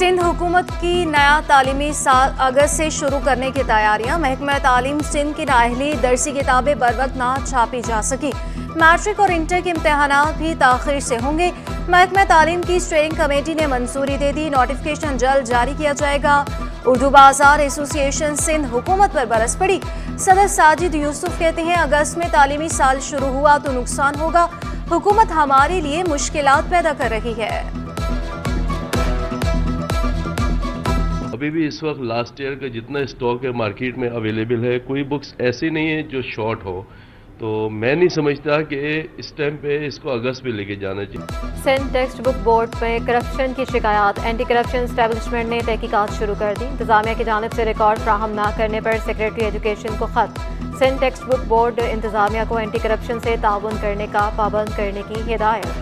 सिंध हुकूमत की नया तालीमी साल अगस्त से शुरू करने की तैयारियां। महकमा तालीम सिंध की नाअहली दरसी किताबें बर वक्त ना छापी जा सकी। मैट्रिक और इंटर के इम्तहानात भी ताखिर से होंगे। महकमा तालीम की स्टीयरिंग कमेटी ने मंजूरी दे दी। नोटिफिकेशन जल्द जारी किया जाएगा। उर्दू बाजार एसोसिएशन सिंध हुकूमत पर बरस पड़ी। सदर साजिद यूसुफ कहते हैं, अगस्त में तालीमी साल शुरू हुआ तो नुकसान होगा। हुकूमत हमारे लिए मुश्किलात पैदा कर रही है। अभी भी इस वक्त लास्ट ईयर का जितना स्टॉक है मार्केट में अवेलेबल है, कोई बुक्स ऐसी नहीं है जो शॉर्ट हो। तो मैं नहीं समझता कि इस टाइम पे इसको अगस्त में लेके जाना चाहिए। सिंध टेक्स्ट बुक बोर्ड में करप्शन की शिकायत। एंटी करप्शन एस्टेब्लिशमेंट ने तहकीकात शुरू कर दी। इंतजामिया की जानिब से रिकॉर्ड फ्राहम न करने पर सेक्रेटरी एजुकेशन को खत। सिंध टेक्स्ट बुक बोर्ड इंतजामिया को एंटी करप्शन से ताउन करने का पाबंद करने की हिदायत।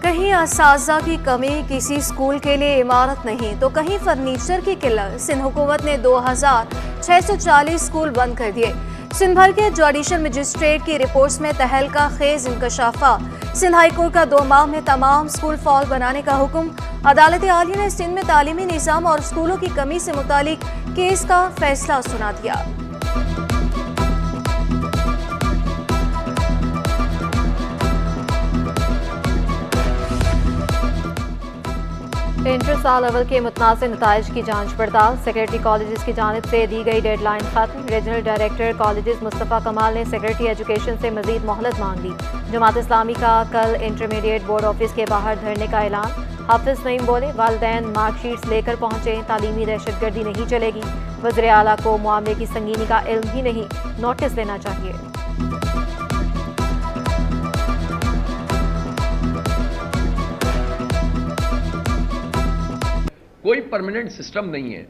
कहीं असातिज़ा की कमी, किसी स्कूल के लिए इमारत नहीं तो कहीं फर्नीचर की किल्लत। सिंध हुकूमत ने 2640 स्कूल बंद कर दिए। सिंध भर के जुडिशल मजिस्ट्रेट की रिपोर्ट्स में तहलका खेज इंकशाफा। सिंध हाई कोर्ट का 2 माह में तमाम स्कूल फॉल बनाने का हुक्म। अदालत आलिया ने सिंध में तालीमी निज़ाम और स्कूलों की कमी से मुतालिक केस का फैसला सुना दिया। इंटर साल अवल के मुतनाज़िर नताइज की जांच पड़ताल। सेक्रेटरी कॉलेजेस की जानिब से दी गई डेडलाइन खत्म। रीजनल डायरेक्टर कॉलेजेस मुस्तफ़ा कमाल ने सेक्रेटरी एजुकेशन से मजीद मोहलत मांग ली। जमात इस्लामी का कल इंटरमीडिएट बोर्ड ऑफिस के बाहर धरने का ऐलान। हाफिज नईम बोले, वालिदैन मार्कशीट्स लेकर पहुंचे, तालीमी दहशतगर्दी नहीं चलेगी। वज़ीर आला को मामले की संगीनी का इल्म ही नहीं, नोटिस लेना चाहिए। कोई परमानेंट सिस्टम नहीं है,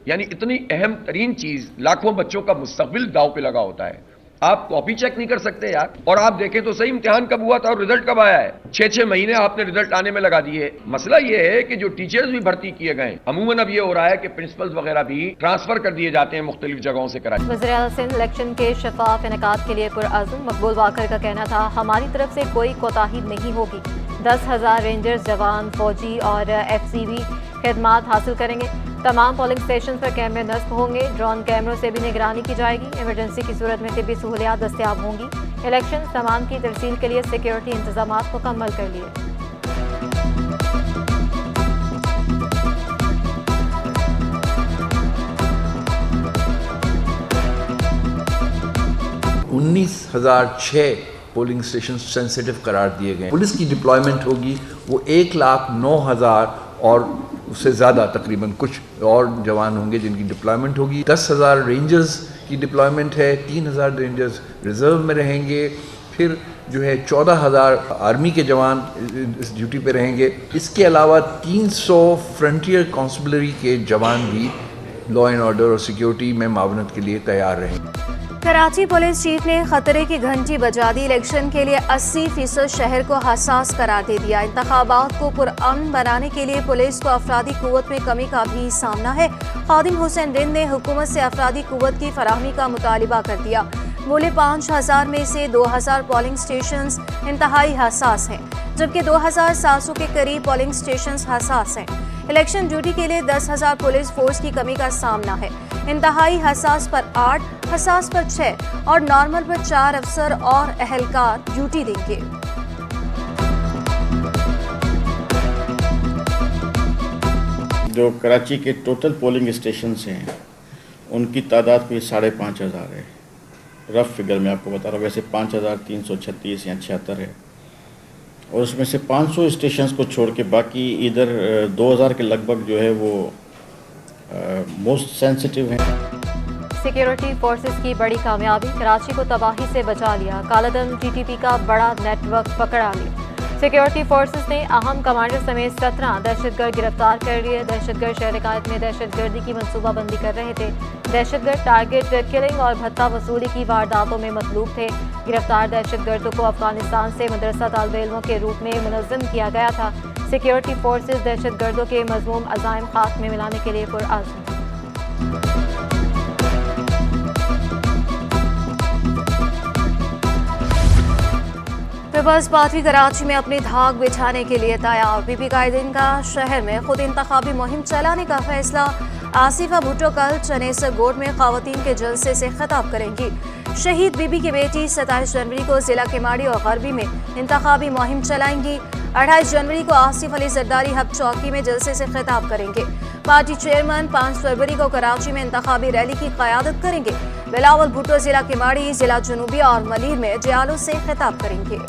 यानी इतनी अहम तरीन चीज, लाखों बच्चों का मुस्तकबिल दाव पे लगा होता है। आप कॉपी चेक नहीं कर सकते यार। और आप देखें तो सही, इम्तिहान कब हुआ था और रिजल्ट कब आया है? 6-6 महीने आपने रिजल्ट आने में लगा दिए। मसला यह है कि जो टीचर्स भी भर्ती किए गए, अमूमन अब ये हो रहा है कि प्रिंसिपल्स वगैरह भी ट्रांसफर कर दिए जाते हैं मुख्तलिफ जगहों से कराची। वज़ीर आला सिंध इलेक्शन के शफाफ इनेकाद के लिए पुरअज़्म। मकबूल वाकर का कहना था, हमारी तरफ से कोई कोताही नहीं होगी। 10,000 रेंजर्स, जवान, फौजी और FCV खिदमात हासिल करेंगे। तमाम पोलिंग स्टेशन पर कैमरे नस्ब होंगे। ड्रोन कैमरों से भी निगरानी की जाएगी। इमरजेंसी की सूरत में तिब्बी सहूलियात दस्तियाब होंगी। इलेक्शन सामान की तरसील के लिए सिक्योरिटी इंतजाम मुकम्मल कर लिए। पोलिंग स्टेशन सेंसिटिव करार दिए गए। पुलिस की डिप्लॉयमेंट होगी वो 1,09,000 और उससे ज़्यादा, तकरीबन कुछ और जवान होंगे जिनकी डिप्लॉयमेंट होगी। 10,000 रेंजर्स की डिप्लॉयमेंट है। 3,000 रेंजर्स रिजर्व में रहेंगे। फिर जो है 14,000 आर्मी के जवान इस ड्यूटी पे रहेंगे। इसके अलावा 300 फ्रंटियर कांस्टेबलरी के जवान भी लॉ एंड ऑर्डर और सिक्योरिटी में मावनत के लिए तैयार रहेंगे। कराची पुलिस चीफ ने खतरे की घंटी बजा दी। इलेक्शन के लिए 80% शहर को हसास करार दे दिया। इंतखाबात को पुरअमन बनाने के लिए पुलिस को अफरादी कुव्वत में कमी का भी सामना है। खादिम हुसैन रिंद ने हुकूमत से अफरादी कुव्वत की फराहमी का मुतालिबा कर दिया। बोले, 5,000 में से 2,000 पोलिंग स्टेशंस इंतहाई हसास हैं, जबकि 2,700 के करीब पोलिंग स्टेशंस हसास हैं। इलेक्शन ड्यूटी के लिए 10,000 पुलिस फोर्स की कमी का सामना है। इंतहाई हसास पर 8, हसास पर 6 और नॉर्मल पर 4 अफसर और अहलकार ड्यूटी देंगे। जो कराची के टोटल पोलिंग स्टेशन हैं उनकी तादाद कोई 5,500 है। रफ फिगर में आपको बता रहा हूँ। वैसे 5,336 या 76 है, और उसमें से 500 स्टेशंस को छोड़ के बाकी इधर 2,000 के लगभग जो है वो मोस्ट सेंसिटिव हैं। सिक्योरिटी फोर्सेस की बड़ी कामयाबी। कराची को तबाही से बचा लिया। कालाधन GTP का बड़ा नेटवर्क पकड़ा लिया। सिक्योरिटी फोर्सेस ने अहम कमांडर समेत 17 दहशतगर्द गिरफ्तार कर लिए। दहशतगर्द शहर में दहशतगर्दी की मनसूबाबंदी कर रहे थे। दहशतगर्द टारगेट किलिंग और भत्ता वसूली की वारदातों में मतलूब थे। गिरफ्तार दहशतगर्दों को अफगानिस्तान से मदरसा तालिब इल्मों के रूप में मुनज़्ज़म किया गया था। सिक्योरिटी फोर्सेस दहशतगर्दों के मज़मूम अज़ाइम खाक में मिलाने के लिए पुरअज़्म। पीपल्स पार्टी कराची में अपनी धाक बिछाने के लिए तैयार। बीबी कायदीन का शहर में खुद इंतखाबी मुहिम चलाने का फैसला। आसिफा भुट्टो कल चनेसर गोड में खवातीन के जलसे से खिताब करेंगी। शहीद बीबी की बेटी 27 जनवरी को जिला केमाड़ी और गरबी में इंतखाबी मुहिम चलाएंगी। 28 जनवरी को आसिफ अली जरदारी हब चौकी में जलसे से खिताब करेंगे। पार्टी चेयरमैन 5 फरवरी को कराची में इंतखाबी रैली की क़यादत करेंगे। बिलावल भुट्टो जिला केमाड़ी, जिला जुनूबी और मलीर में जयालों से खिताब करेंगे।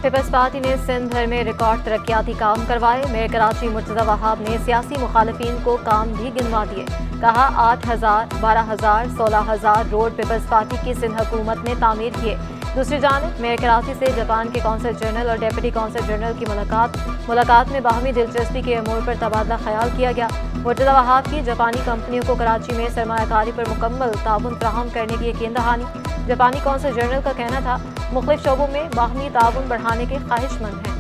पीपल्स पार्टी ने सिंध भर में रिकॉर्ड तरक्याती काम करवाए। मेयर कराची मुर्तज़ा वहाब ने सियासी मुखालिफिन को काम भी गिनवा दिए। कहा 8,000, 12,000, 16,000 रोड पीपल्स पार्टी की सिंध हुकूमत ने तामीर किए। दूसरी जानिब मेयर कराची से जापान के कौंसल जनरल और डेप्यूटी कौंसल जनरल की मुलाकात में बाहमी दिलचस्पी के अमूर पर तबादला ख्याल किया गया। मुर्तज़ा वहाब की जापानी कंपनियों को कराची में सरमायाकारी पर मुकम्मल ताउन फराहम करने की यकीन दहानी। जापानी कौंसल जनरल का कहना था मुख्तलिफ शोबों में बाहमी ताउन बढ़ाने के ख्वाहिशमंद हैं।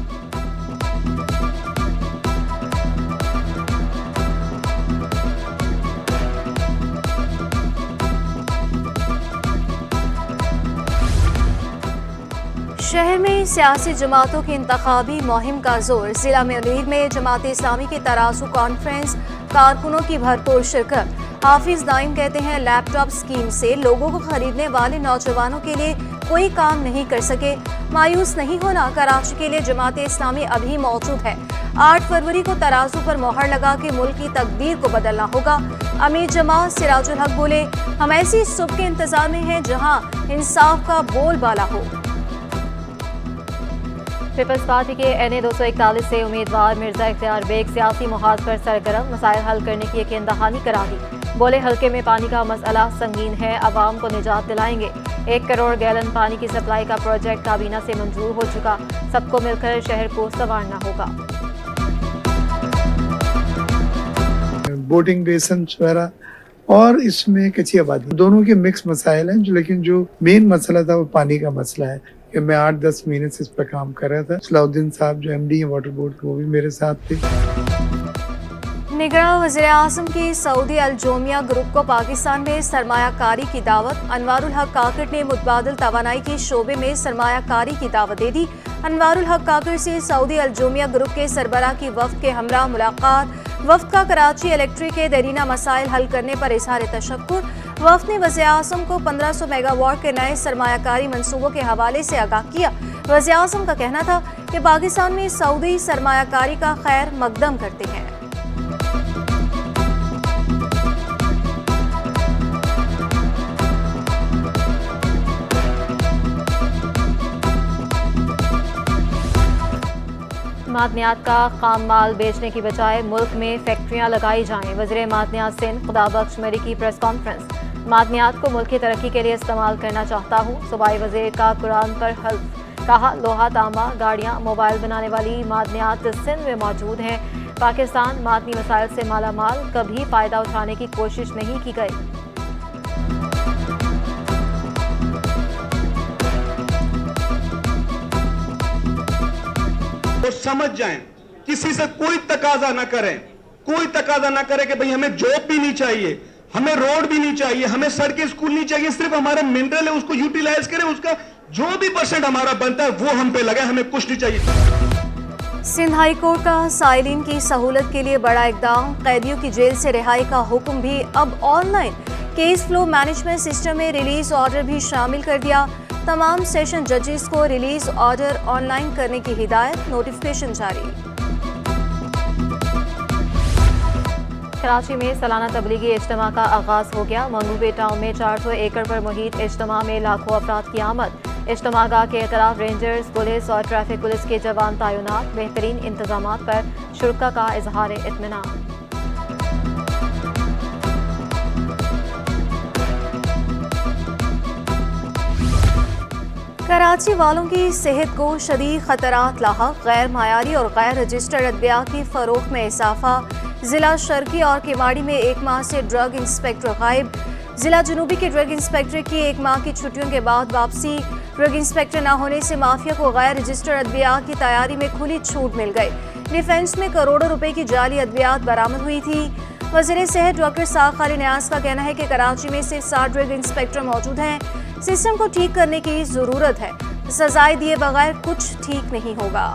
शहर में सियासी जमातों की इंतखाबी मुहिम का जोर। जिला मलीर में जमात इस्लामी की तराजू कॉन्फ्रेंस, कारकुनों की भरपूर शिरकत। हाफिज नाइम कहते हैं लैपटॉप स्कीम से लोगों को खरीदने वाले नौजवानों के लिए कोई काम नहीं कर सके। मायूस नहीं होना, कराची के लिए जमात इस्लामी अभी मौजूद है। 8 फरवरी को तराजू पर मोहर लगा के मुल्क की तकदीर को बदलना होगा। अमीर जमात सिराजुल हक बोले, हम ऐसी सुबह के इंतजार में हैं जहां इंसाफ का बोलबाला हो। पीपल्स पार्टी के NA 241 से उम्मीदवार मिर्जा इख्तियार बेग सियासी मुहाज पर सरगर्म, मसाइल हल करने की यकीन दहानी करा दी। बोले हल्के में पानी का मसला संगीन है, अवाम को निजात दिलाएंगे। 1 करोड़ गैलन पानी की सप्लाई का प्रोजेक्ट काबीना से मंजूर हो चुका। सबको मिलकर शहर को संवारना होगा। बोटिंग बेसन चौरा और इसमें कच्ची आबादी, दोनों के मिक्स मसाइल हैं। लेकिन जो मेन मसला था वो पानी का मसला है कि मैं 8-10 महीने से इस पर काम कर रहा था। सलाउद्दीन साहब जो MD हैं वाटर बोर्ड के, वो भी मेरे साथ थे। निगरान वज़ीर आज़म की सऊदी अलजोमिया ग्रुप को पाकिस्तान में सरमायाकारी की दावत। अनवारुल हक काकड़ ने मुतबादिल तवानाई के शोबे में सरमायाकारी की दावत दे दी। अनवारुल हक काकड़ से सऊदी अलजोमिया ग्रुप के सरबराह की वफ्द के हमरा मुलाकात। वफ्द का कराची इलेक्ट्रिक के देरीना मसाइल हल करने पर इजहार तशक्कुर। वफ्द ने वज़ीर आज़म को 1500 मेगावाट के नए सरमायाकारी मंसूबों के हवाले से आगाह किया। वज़ीर आज़म का कहना था कि पाकिस्तान में सऊदी सरमायाकारी का खैर मकदम करते हैं। मादनियात का खाम माल बेचने की बजाय मुल्क में फैक्ट्रियां लगाई जाएं। वज़ीर मादनियात सिंध खुदाबख्श मरी की प्रेस कॉन्फ्रेंस। मादनियात को मुल्क की तरक्की के लिए इस्तेमाल करना चाहता हूँ, सूबाई वज़ीर का कुरान पर हल्फ। कहा लोहा, तांबा, गाड़ियाँ, मोबाइल बनाने वाली मादनियात सिंध में मौजूद हैं। पाकिस्तान मादनी वसाइल से माला माल, कभी फ़ायदा उठाने की कोशिश नहीं की गई। तो समझ जाएं, किसी से कोई तकाजा ना करें, कोई तकाजा ना करें कि भाई हमें जॉब भी नहीं चाहिए, हमें रोड भी नहीं चाहिए, हमें सड़कें स्कूल नहीं चाहिए, सिर्फ हमारा मिनरल है उसको यूटिलाइज करें, उसका जो भी % हमारा बनता है वो हम पे लगाए, हमें कुछ नहीं चाहिए। सिंध हाई कोर्ट का साइलिन की सहूलत के लिए बड़ा इकदाम। कैदियों की जेल से रिहाई का हुक्म भी अब online. Cash flow management system में रिलीज ऑर्डर भी शामिल कर दिया। तमाम सेशन जजेस को रिलीज ऑर्डर ऑनलाइन करने की हिदायत, नोटिफिकेशन जारी। कराची में सालाना तबलीगी इज्तिमा का आगाज हो गया। मंगूबे टाउन में 400 एकड़ पर मुहित इज्तिमा में लाखों अफराद की आमद। इज्तिमागाह के अतराफ रेंजर्स, पुलिस और ट्रैफिक पुलिस के जवान तैनात। बेहतरीन इंतजामात पर शुरका का इजहार इत्मीनान। कराची वालों की सेहत को शदीद खतरात लाहक। गैर मायारी और गैर रजिस्टर्ड अद्वियात की फरोख्त में इजाफा। जिला शर्की और केमाड़ी में 1 माह से ड्रग इंस्पेक्टर गायब। जिला जुनूबी के ड्रग इंस्पेक्टर की 1 माह की छुट्टियों के बाद वापसी। ड्रग इंस्पेक्टर न होने से माफिया को गैर रजिस्टर्ड अद्वियात की तैयारी में खुली छूट मिल गई। डिफेंस में करोड़ों रुपए की जाली अद्वियात बरामद हुई थी। वज़ीर सेहत डॉक्टर साख अली नियाज का कहना है कि कराची में सिर्फ 60 ड्रग इंस्पेक्टर मौजूद हैं। सिस्टम को ठीक करने की जरूरत है। सजाएं दिए बगैर कुछ ठीक नहीं होगा।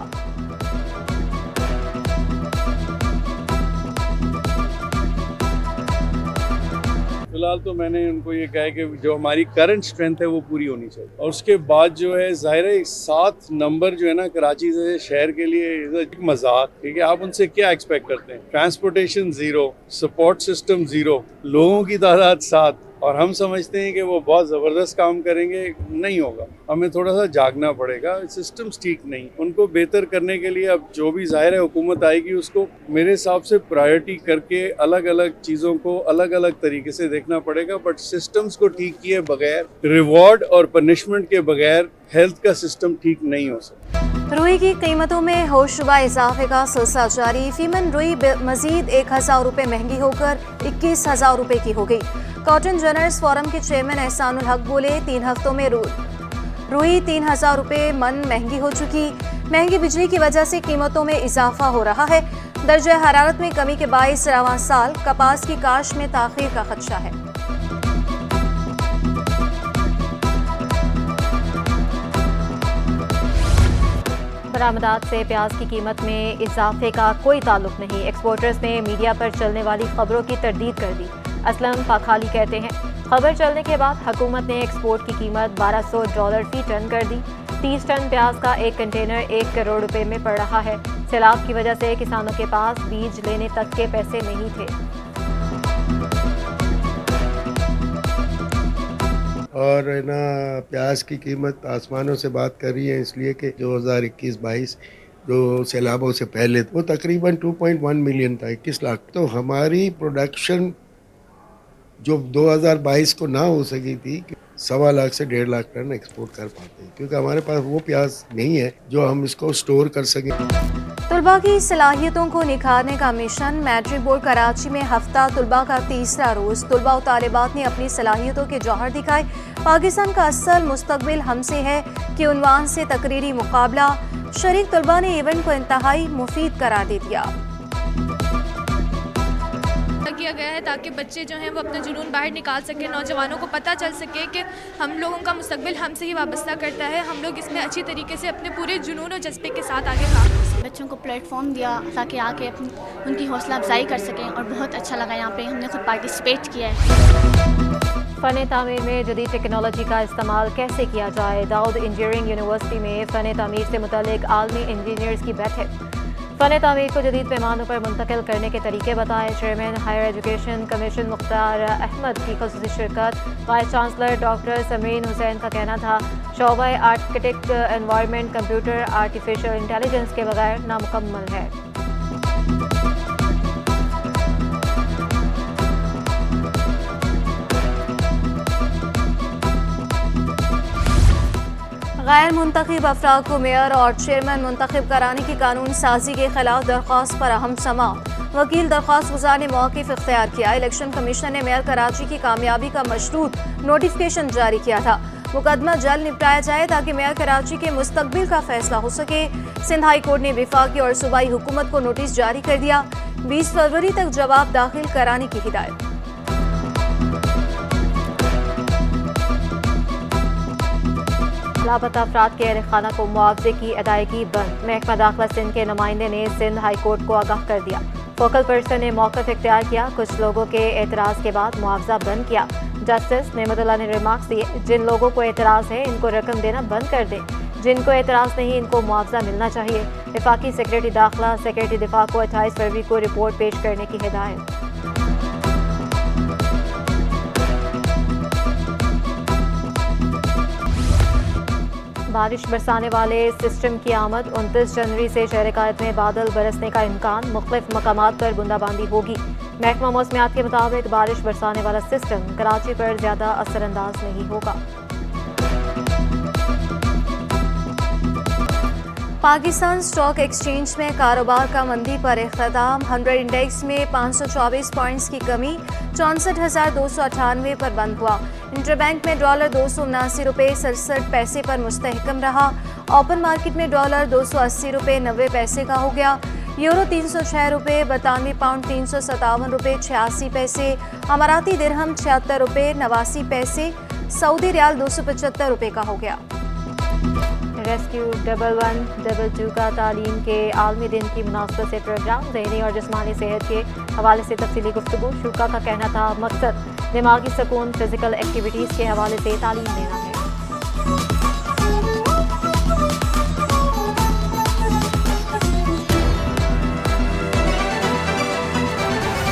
फिलहाल तो मैंने उनको ये कहा है कि जो हमारी करंट स्ट्रेंथ है वो पूरी होनी चाहिए, और उसके बाद जो है ज़ाहिर है 7 नंबर जो है ना कराची से शहर के लिए एक मजाक। ठीक है, आप उनसे क्या एक्सपेक्ट करते हैं? ट्रांसपोर्टेशन 0, सपोर्ट सिस्टम 0, लोगों की तादाद 7, और हम समझते हैं कि वो बहुत ज़बरदस्त काम करेंगे। नहीं होगा, हमें थोड़ा सा जागना पड़ेगा। सिस्टम्स ठीक नहीं, उनको बेहतर करने के लिए अब जो भी ज़ाहिर है हुकूमत आएगी उसको मेरे हिसाब से प्रायोरिटी करके अलग अलग चीज़ों को अलग अलग तरीके से देखना पड़ेगा। बट सिस्टम्स को ठीक किए बगैर, रिवॉर्ड और पनिशमेंट के बगैर हेल्थ का सिस्टम ठीक नहीं हो सकता। रुई की कीमतों में होशरुबा इजाफे का सिलसिला जारी। फीमन रुई मजीद 1000 रुपये महंगी होकर 21,000 रुपये की हो गई। कॉटन जर्नल्स फोरम के चेयरमैन एहसानुल हक बोले, 3 हफ्तों में रुई 3000 रुपये मन महंगी हो चुकी। महंगी बिजली की वजह से कीमतों में इजाफा हो रहा है। दर्जा हरारत में कमी के बायस रवां साल कपास की काश्त में ताखीर का खदशा है। बरामदात से प्याज की कीमत में इजाफे का कोई ताल्लुक नहीं। एक्सपोर्टर्स ने मीडिया पर चलने वाली खबरों की तरदीद कर दी। असलम पाखाली कहते हैं, खबर चलने के बाद हुकूमत ने एक्सपोर्ट की कीमत $1200 फी टन कर दी। 30 टन प्याज का एक कंटेनर 1 करोड़ रुपए में पड़ रहा है। सैलाब की वजह से किसानों के पास बीज लेने तक के पैसे नहीं थे। और ना प्याज की कीमत आसमानों से बात कर रही है, इसलिए कि 2021-22 जो सैलाबों से पहले वो तकरीबन 2.1 मिलियन था, 21 लाख। तो हमारी प्रोडक्शन जो 2022 को ना हो सकी थी, 1.25 लाख से 1.5 लाख टन एक्सपोर्ट कर पाते हैं, क्योंकि हमारे पास वो प्याज नहीं है जो हम इसको स्टोर कर सकें। तुलबा की सलाहियतों को निखारने का मिशन। मैट्रिक बोर्ड कराची में हफ्ता तुलबा का तीसरा रोज। तुलबा और तालिबात ने अपनी सलाहियतों के जौहर दिखाए। पाकिस्तान का असल मुस्तकबिल हमसे है कि उन्वान से तकरीरी मुकाबला। शरीक तुलबा ने इवेंट को इंतहाई मुफीद करार दे दिया। किया गया है ताकि बच्चे जो हैं वो अपना जुनून बाहर निकाल सकें, नौजवानों को पता चल सके कि हम लोगों का मुस्तकबिल हमसे ही वाबस्ता करता है। हम लोग इसमें अच्छी तरीके से अपने पूरे जुनून और जज्बे के साथ आगे काम कर सकें। बच्चों को प्लेटफॉर्म दिया ताकि आके अपनी उनकी हौसला अफजाई कर सकें, और बहुत अच्छा लगा यहाँ पे हमने खुद पार्टिसिपेट किया है। फ़न तामीर में जदीद टेक्नोलॉजी का इस्तेमाल कैसे किया जाए। दाऊद इंजीनियरिंग यूनिवर्सिटी में फ़न तामीर से मुतल्लिक आलमी इंजीनियर्स की बैठक। फ़न तामीर को जदीद पैमानों पर मुंतकिल करने के तरीके बताए। Chairman higher education commission Mukhtar Ahmad की ख़ुसूसी शिरकत। Vice chancellor doctor Sameen Hussain का कहना था, शोबा architect environment computer artificial intelligence के बगैर नामुकम्मल है। गैर मुंतखब अफराद को मेयर और चेयरमैन मुंतखब कराने की कानून साजी के खिलाफ दरख्वास्त पर अहम समाअत। वकील दरख्वास्त गुजार ने मौक़िफ़ इख्तियार किया। इलेक्शन कमीशन ने मेयर कराची की कामयाबी का मशरूत नोटिफिकेशन जारी किया था। मुकदमा जल्द निपटाया जाए ताकि मेयर कराची के मुस्तकबिल का फैसला हो सके। सिंध हाई कोर्ट ने विफाकी और सूबाई हुकूमत को नोटिस जारी कर दिया। 20 फरवरी तक जवाब दाखिल कराने की हिदायत। लापता अफराद के अहल खाना को मुआवजे की अदायगी बंद। महकमा दाखिला सिंध के नुमाइंदे ने सिंध हाई कोर्ट को आगाह कर दिया। फोकल पर्सन ने मौक़िफ़ इख्तियार किया। कुछ लोगों के एतराज़ के बाद मुआवजा बंद किया। जस्टिस नेमतुल्लाह ने रिमार्क्स दिए, जिन लोगों को एतराज़ है इनको रकम देना बंद कर दें, जिनको एतराज़ नहीं इनको मुआवजा मिलना चाहिए। वफाकी सेक्रेटरी दाखिला सेक्रेटरी दिफा को 28 फरवरी को रिपोर्ट पेश करने की हिदायत। बारिश बरसाने वाले सिस्टम की आमद। 29 जनवरी से शहर कायद में बादल बरसने का इम्कान। मुख्तलिफ मकामात पर बूंदाबांदी होगी। महकमा मौसमियात के मुताबिक बारिश बरसाने वाला सिस्टम कराची पर ज़्यादा असरअंदाज नहीं होगा। पाकिस्तान स्टॉक एक्सचेंज में कारोबार का मंदी पर इख्तिताम। 100 इंडेक्स में 524 पॉइंट्स की कमी 64,298 पर बंद हुआ। इंटरबैंक में डॉलर 279 रुपये 67 पैसे पर मुस्तहकम रहा। ओपन मार्केट में डॉलर 280 रुपये 90 पैसे का हो गया। यूरो 306 रुपये, 92 पाउंड 357 रुपये 86 पैसे, अमाराती दिरहम 76 रुपये 89 पैसे, सऊदी रियाल 275 रुपये का हो गया। रेस्क्यू 1112 का तालीम के आलमी दिन की मुनासबत से प्रोग्राम ज़हनी और जिस्मानी सेहत के हवाले से तफसीली गुफ्तगू। शुका का कहना था मकसद दिमागी सुकून फिजिकल एक्टिविटीज़ के हवाले से तालीम देना है।